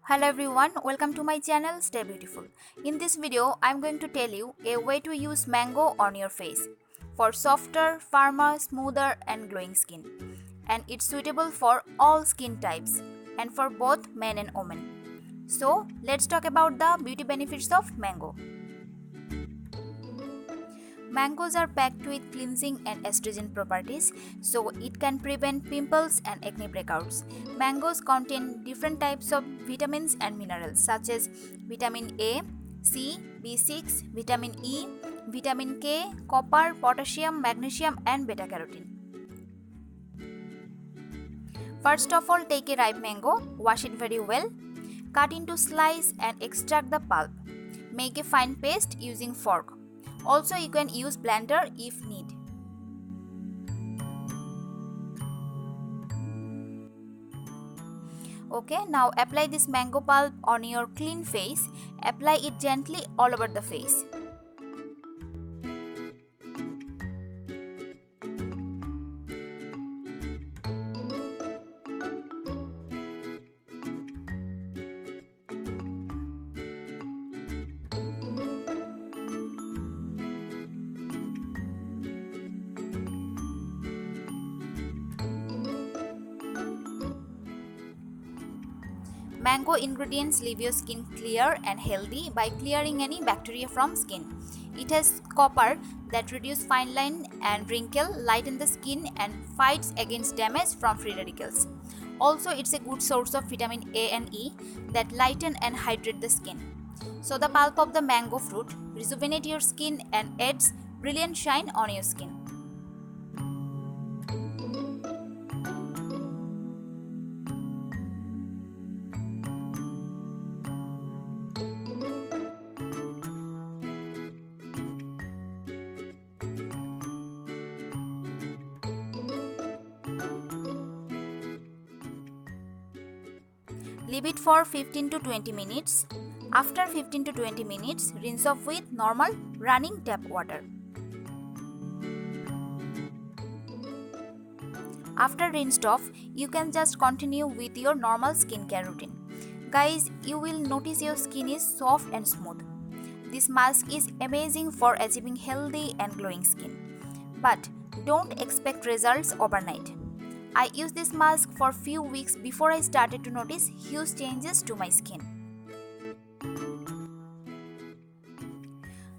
Hello everyone, welcome to my channel Stay Beautiful. In this video, I am going to tell you a way to use mango on your face for softer, firmer, smoother and glowing skin. And it's suitable for all skin types and for both men and women. So, let's talk about the beauty benefits of mango. Mangoes are packed with cleansing and astringent properties, so it can prevent pimples and acne breakouts. Mangoes contain different types of vitamins and minerals such as vitamin A, C, B6, vitamin E, vitamin K, copper, potassium, magnesium and beta carotene. First of all, take a ripe mango, wash it very well, cut into slices and extract the pulp. Make a fine paste using fork. Also, you can use blender if need. Okay, now apply this mango pulp on your clean face. Apply it gently all over the face. Mango ingredients leave your skin clear and healthy by clearing any bacteria from skin. It has copper that reduces fine line and wrinkle, lighten the skin and fights against damage from free radicals. Also, it's a good source of vitamin A and E that lighten and hydrate the skin. So the pulp of the mango fruit rejuvenate your skin and adds brilliant shine on your skin. Leave it for 15 to 20 minutes. After 15 to 20 minutes, rinse off with normal running tap water. After rinsed off, you can just continue with your normal skincare routine. Guys, you will notice your skin is soft and smooth. This mask is amazing for achieving healthy and glowing skin. But don't expect results overnight. I used this mask for few weeks before I started to notice huge changes to my skin.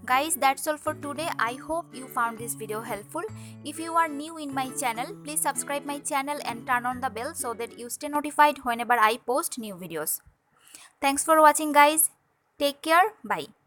Guys, that's all for today. I hope you found this video helpful. If you are new in my channel, please subscribe my channel and turn on the bell so that you stay notified whenever I post new videos. Thanks for watching guys. Take care. Bye.